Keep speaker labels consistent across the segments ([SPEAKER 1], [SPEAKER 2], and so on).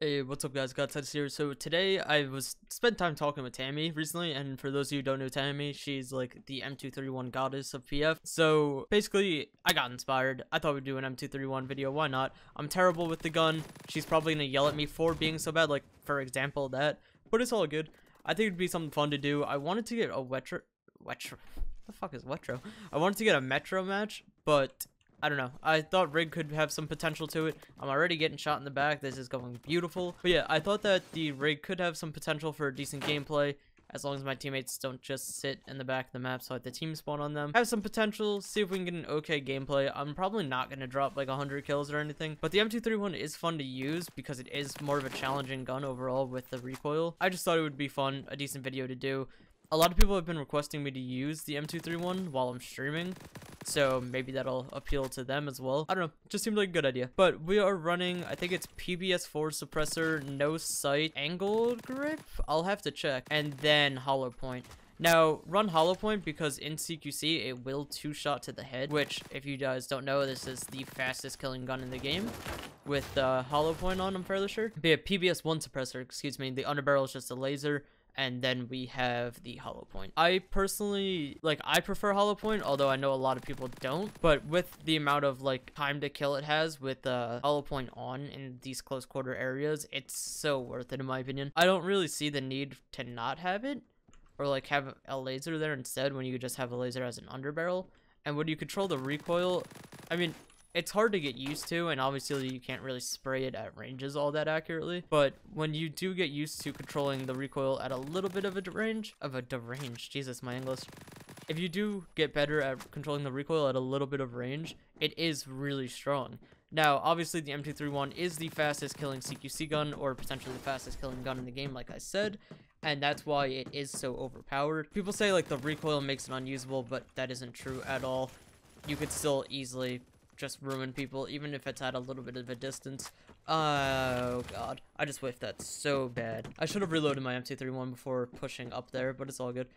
[SPEAKER 1] Hey, what's up guys, Godstatus here. So today I spent time talking with Tammy recently, and for those of you who don't know Tammy, she's like the M231 goddess of PF. So basically, I got inspired. I thought we'd do an M231 video, why not? I'm terrible with the gun. She's probably gonna yell at me for being so bad, like for example that, but it's all good. I think it'd be something fun to do. I wanted to get a the fuck is Wetro? I wanted to get a Metro match, but I don't know. I thought Rig could have some potential to it. I'm already getting shot in the back. This is going beautiful. But yeah, I thought that the Rig could have some potential for a decent gameplay, as long as my teammates don't just sit in the back of the map so I have the team spawn on them. Have some potential, see if we can get an okay gameplay. I'm probably not going to drop like 100 kills or anything, but the M231 is fun to use because it is more of a challenging gun overall with the recoil. I just thought it would be fun, a decent video to do. A lot of people have been requesting me to use the M231 while I'm streaming, so maybe that'll appeal to them as well. I don't know, just seemed like a good idea. But we are running, I think it's PBS4 suppressor, no sight, angled grip? I'll have to check. And then hollow point. Now, run hollow point because in CQC, it will two-shot to the head, which, if you guys don't know, this is the fastest killing gun in the game with hollow point on, I'm fairly sure. Be a PBS1 suppressor, excuse me, the underbarrel is just a laser. And then we have the hollow point. I personally, I prefer hollow point, although I know a lot of people don't. But with the amount of, time to kill it has with hollow point on in these close quarter areas, it's so worth it in my opinion. I don't really see the need to not have it, or, have a laser there instead when you could just have a laser as an underbarrel. And when you control the recoil, I mean, it's hard to get used to, and obviously you can't really spray it at ranges all that accurately. But when you do get used to controlling the recoil at a little bit of a range, Jesus, my English. If you do get better at controlling the recoil at a little bit of range, it is really strong. Now, obviously the M231 is the fastest killing CQC gun, or potentially the fastest killing gun in the game, like I said. And that's why it is so overpowered. People say the recoil makes it unusable, but that isn't true at all. You could still easily just ruin people, even if it's at a little bit of a distance. Oh god, I just whiffed that so bad. I should have reloaded my M231 before pushing up there, but it's all good.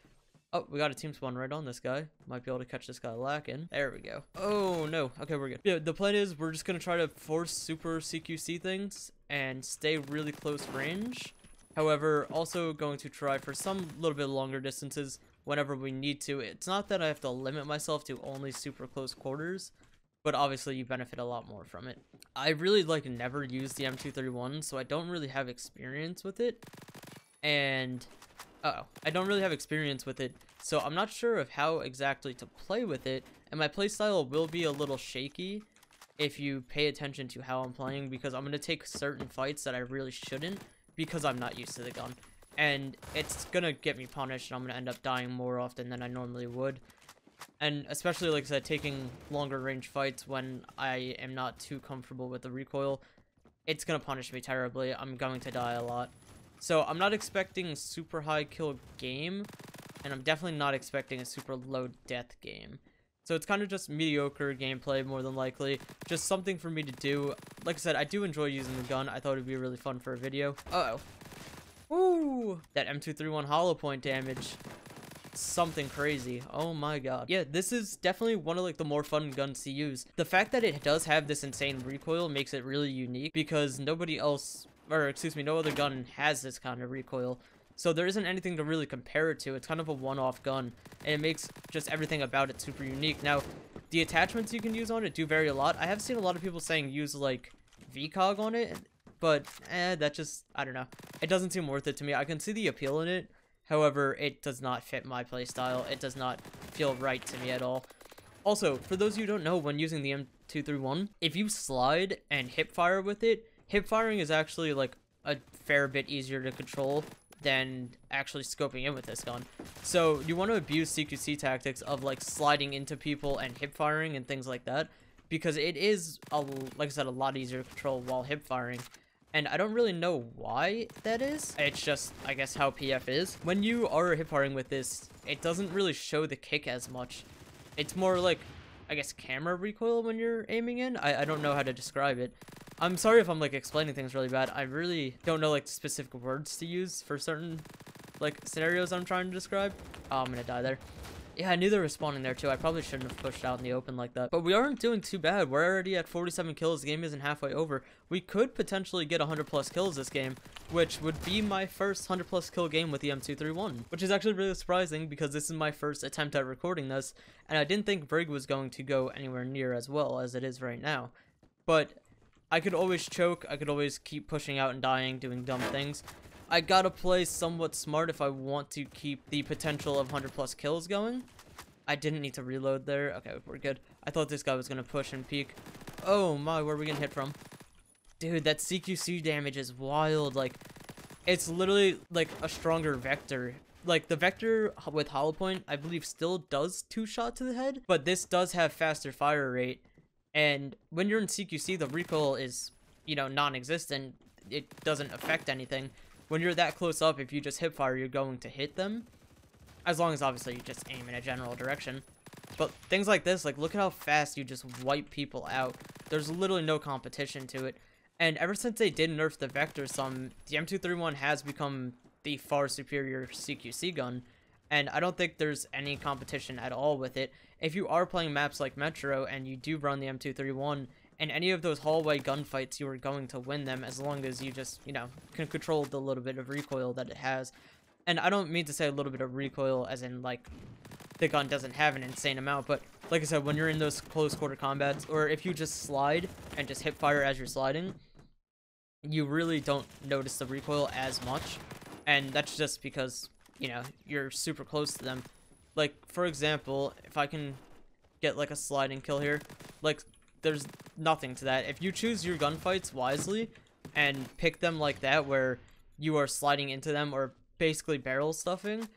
[SPEAKER 1] Oh, we got a team spawn right on this guy. Might be able to catch this guy lacking. There we go. Oh no, okay, we're good. Yeah, the plan is we're just gonna try to force super CQC things and stay really close range. However, also going to try for some little bit longer distances whenever we need to. It's not that I have to limit myself to only super close quarters, but obviously you benefit a lot more from it. I really never used the M231, so I don't really have experience with it. And I don't really have experience with it, so I'm not sure of how exactly to play with it, and my playstyle will be a little shaky if you pay attention to how I'm playing, because I'm going to take certain fights that I really shouldn't because I'm not used to the gun, and it's going to get me punished, and I'm going to end up dying more often than I normally would. And especially, like I said, taking longer range fights when I am not too comfortable with the recoil, it's going to punish me terribly. I'm going to die a lot. So I'm not expecting super high kill game, and I'm definitely not expecting a super low death game. So it's kind of just mediocre gameplay more than likely. Just something for me to do. Like I said, I do enjoy using the gun. I thought it'd be really fun for a video. Uh-oh. Ooh, that M231 hollow point damage. Something crazy. Oh my god. Yeah, this is definitely one of the more fun guns to use. The fact that it does have this insane recoil makes it really unique because nobody else, or excuse me, no other gun has this kind of recoil. So there isn't anything to really compare it to. It's kind of a one-off gun, and it makes just everything about it super unique. Now, the attachments you can use on it do vary a lot. I have seen a lot of people saying use VCOG on it, but that just, I don't know. It doesn't seem worth it to me. I can see the appeal in it. However, it does not fit my playstyle. It does not feel right to me at all. Also, for those of you who don't know, when using the M231, if you slide and hip fire with it, hip firing is actually a fair bit easier to control than actually scoping in with this gun. So you want to abuse CQC tactics of sliding into people and hip firing and things like that, because it is, like I said, a lot easier to control while hip firing. And I don't really know why that is. It's just, I guess, how PF is. When you are hip firing with this, it doesn't really show the kick as much. It's more I guess, camera recoil when you're aiming in. I don't know how to describe it. I'm sorry if I'm explaining things really bad. I really don't know specific words to use for certain scenarios I'm trying to describe. Oh, I'm gonna die there. Yeah, I knew they were spawning there too. I probably shouldn't have pushed out in the open like that. But we aren't doing too bad. We're already at 47 kills. The game isn't halfway over. We could potentially get 100 plus kills this game, which would be my first 100 plus kill game with the M231, which is actually really surprising because this is my first attempt at recording this, and I didn't think Brig was going to go anywhere near as well as it is right now. But I could always choke. I could always keep pushing out and dying, doing dumb things. I gotta play somewhat smart if I want to keep the potential of 100 plus kills going. I didn't need to reload there. Okay, we're good. I thought this guy was gonna push and peek. Oh my, where are we getting hit from? Dude, that CQC damage is wild. Like, it's literally like a stronger vector. Like, the vector with hollow point, I believe, still does 2-shot to the head, but this does have faster fire rate. And when you're in CQC, the recoil is, you know, non-existent. It doesn't affect anything. When you're that close up, if you just hip fire, you're going to hit them. As long as, obviously, you just aim in a general direction. But things like this, like, look at how fast you just wipe people out. There's literally no competition to it. And ever since they did nerf the vector some, the M231 has become the far superior CQC gun. And I don't think there's any competition at all with it. If you are playing maps like Metro and you do run the M231, in any of those hallway gunfights, you are going to win them as long as you just, you know, can control the little bit of recoil that it has. And I don't mean to say a little bit of recoil as in, like, the gun doesn't have an insane amount, but like I said, when you're in those close quarter combats, or if you just slide and just hip fire as you're sliding, you really don't notice the recoil as much. And that's just because, you know, you're super close to them. Like, for example, if I can get, like, a sliding kill here, like, there's nothing to that. If you choose your gunfights wisely and pick them like that, where you are sliding into them or basically barrel stuffing,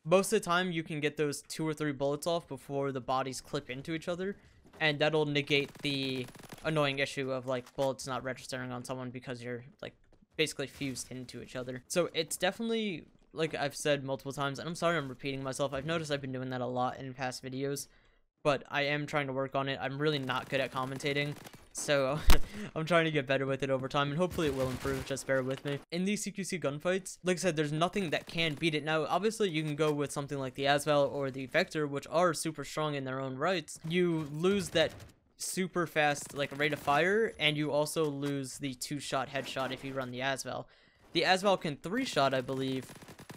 [SPEAKER 1] most of the time you can get those 2 or 3 bullets off before the bodies clip into each other, and that'll negate the annoying issue of, like, bullets not registering on someone because you're, like, basically fused into each other. So it's definitely, like I've said multiple times, and I'm sorry I'm repeating myself, I've noticed I've been doing that a lot in past videos, but I am trying to work on it. I'm really not good at commentating, so I'm trying to get better with it over time, and hopefully it will improve. Just bear with me. In these CQC gunfights, like I said, there's nothing that can beat it. Now, obviously, you can go with something like the Asval or the Vector, which are super strong in their own rights. You lose that super fast, like, rate of fire, and you also lose the 2-shot headshot if you run the Asval. The Asval can 3-shot, I believe,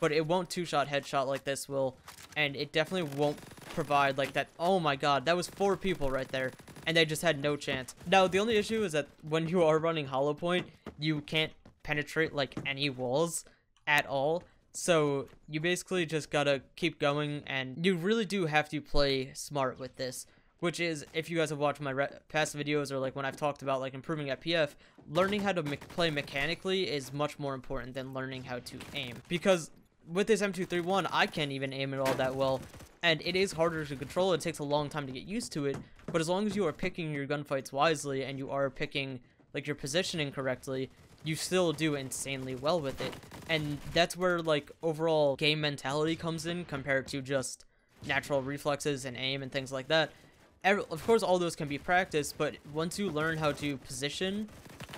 [SPEAKER 1] but it won't 2-shot headshot like this will, and it definitely won't provide, like, that. Oh my god, that was 4 people right there, and they just had no chance. Now, the only issue is that when you are running hollow point, you can't penetrate, like, any walls at all, so you basically just gotta keep going, and you really do have to play smart with this. Which is, if you guys have watched my past videos, or like when I've talked about like improving at PF, learning how to play mechanically is much more important than learning how to aim. Because with this M231, I can't even aim it all that well, and it is harder to control. It takes a long time to get used to it, but as long as you are picking your gunfights wisely and you are picking like your positioning correctly, you still do insanely well with it. And that's where like overall game mentality comes in compared to just natural reflexes and aim and things like that. Of course, all those can be practiced, but once you learn how to position,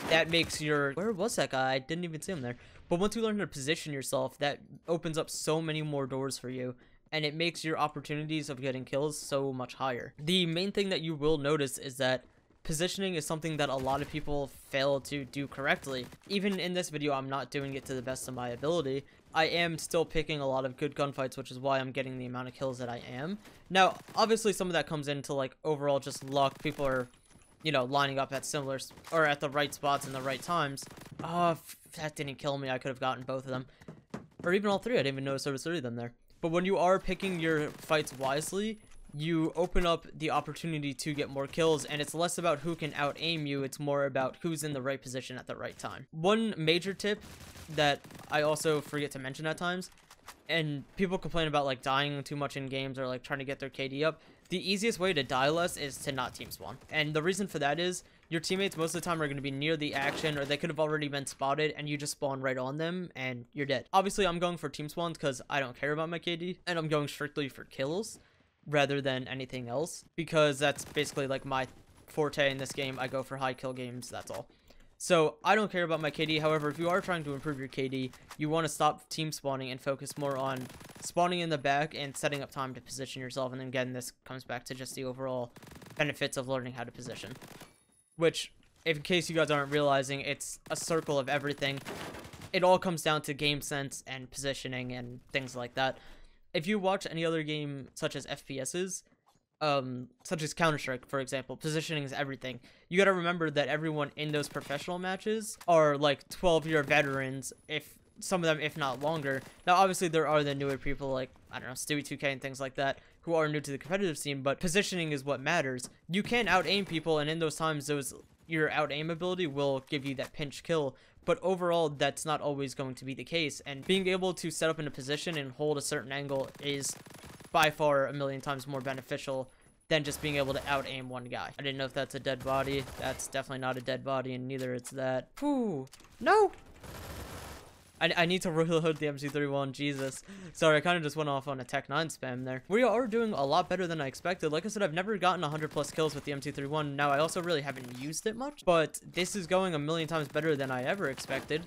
[SPEAKER 1] that makes your... Where was that guy? I didn't even see him there. But once you learn how to position yourself, that opens up so many more doors for you, and it makes your opportunities of getting kills so much higher. The main thing that you will notice is that positioning is something that a lot of people fail to do correctly. Even in this video, I'm not doing it to the best of my ability. I am still picking a lot of good gunfights, which is why I'm getting the amount of kills that I am. Now, obviously, some of that comes into, like, overall just luck. People are, you know, lining up at similar, or at the right spots in the right times. Oh, that didn't kill me. I could have gotten both of them. Or even all 3. I didn't even notice there was 3 of them there. But when you are picking your fights wisely, you open up the opportunity to get more kills, and it's less about who can out-aim you, it's more about who's in the right position at the right time. One major tip that I also forget to mention at times, and people complain about like dying too much in games or like trying to get their KD up, the easiest way to die less is to not team spawn. And the reason for that is your teammates most of the time are going to be near the action, or they could have already been spotted, and you just spawn right on them and you're dead. Obviously, I'm going for team spawns because I don't care about my KD, and I'm going strictly for kills rather than anything else, because that's basically like my forte in this game. I go for high kill games, that's all. So I don't care about my KD. However, if you are trying to improve your KD, you want to stop team spawning and focus more on spawning in the back and setting up time to position yourself. And then again, this comes back to just the overall benefits of learning how to position, which, if in case you guys aren't realizing, it's a circle of everything. It all comes down to game sense and positioning and things like that. If you watch any other game such as FPSs, such as Counter-Strike, for example, positioning is everything. You gotta remember that everyone in those professional matches are like 12-year veterans, if some of them, if not longer. Now, obviously, there are the newer people like, I don't know, Stewie 2K and things like that, who are new to the competitive scene, but positioning is what matters. You can out-aim people, and in those times, your out-aim ability will give you that pinch kill, but overall, that's not always going to be the case, and being able to set up in a position and hold a certain angle is by far a million times more beneficial than just being able to out-aim one guy. I didn't know if that's a dead body. That's definitely not a dead body, and neither it's that. Whew. No! I need to reload the M231, Jesus. Sorry, I kind of just went off on a Tech 9 spam there. We are doing a lot better than I expected. Like I said, I've never gotten 100 plus kills with the M231. Now, I also really haven't used it much, but this is going a million times better than I ever expected.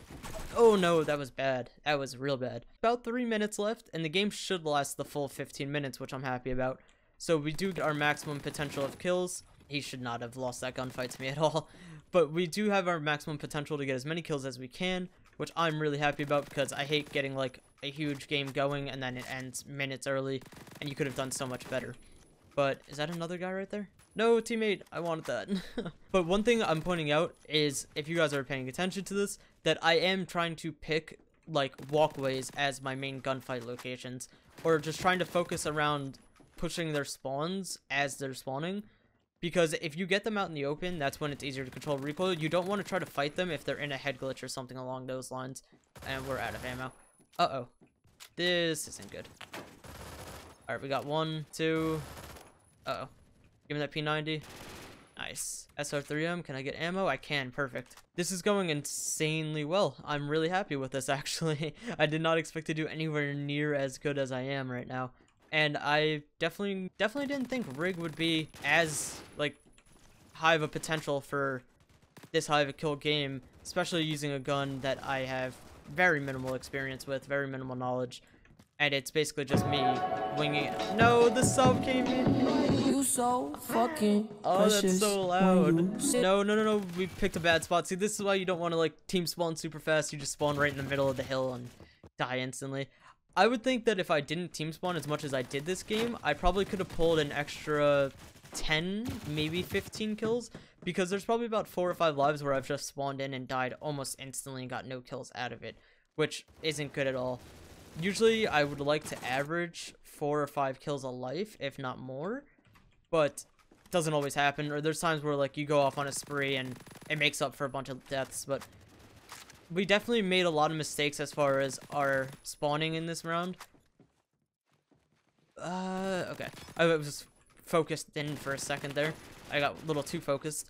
[SPEAKER 1] Oh no, that was bad. That was real bad. About 3 minutes left, and the game should last the full 15 minutes, which I'm happy about. So we do get our maximum potential of kills. He should not have lost that gunfight to me at all. But we do have our maximum potential to get as many kills as we can, which I'm really happy about because I hate getting like a huge game going and then it ends minutes early and you could have done so much better. But is that another guy right there? No, teammate, I wanted that. But one thing I'm pointing out is, if you guys are paying attention to this, that I am trying to pick like walkways as my main gunfight locations, or just trying to focus around pushing their spawns as they're spawning. Because if you get them out in the open, that's when it's easier to control recoil. You don't want to try to fight them if they're in a head glitch or something along those lines. And we're out of ammo. Uh-oh. This isn't good. Alright, we got 1, 2. Uh-oh. Give me that P90. Nice. SR3M, can I get ammo? I can, perfect. This is going insanely well. I'm really happy with this, actually. I did not expect to do anywhere near as good as I am right now. And I definitely didn't think Rig would be as, like, high of a potential for this high of a kill game, especially using a gun that I have very minimal experience with, very minimal knowledge. And it's basically just me winging it. No, the sub came in.
[SPEAKER 2] You so fucking
[SPEAKER 1] oh, that's so loud. No. We picked a bad spot. See, this is why you don't want to, like, team spawn super fast. You just spawn right in the middle of the hill and die instantly. I would think that if I didn't team spawn as much as I did this game, I probably could have pulled an extra 10, maybe 15 kills, because there's probably about 4 or 5 lives where I've just spawned in and died almost instantly and got no kills out of it, which isn't good at all. Usually, I would like to average 4 or 5 kills a life, if not more, but it doesn't always happen, or there's times where, like, you go off on a spree and it makes up for a bunch of deaths, but we definitely made a lot of mistakes as far as our spawning in this round. Okay. I was focused in for a second there. I got a little too focused.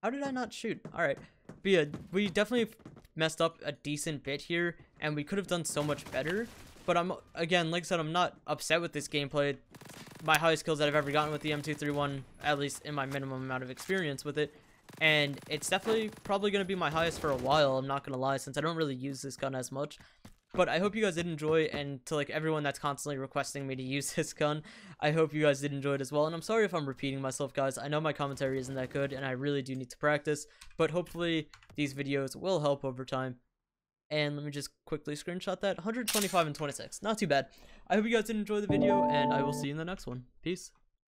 [SPEAKER 1] How did I not shoot? Alright. But yeah, we definitely messed up a decent bit here, and we could have done so much better. But again, like I said, I'm not upset with this gameplay. My highest kills that I've ever gotten with the M231, at least in my minimum amount of experience with it. And it's definitely probably going to be my highest for a while, I'm not going to lie, since I don't really use this gun as much. But I hope you guys did enjoy, and to like everyone that's constantly requesting me to use this gun, I hope you guys did enjoy it as well. And I'm sorry if I'm repeating myself, guys. I know my commentary isn't that good, and I really do need to practice, but hopefully these videos will help over time. And let me just quickly screenshot that. 125 and 26. Not too bad. I hope you guys did enjoy the video, and I will see you in the next one. Peace.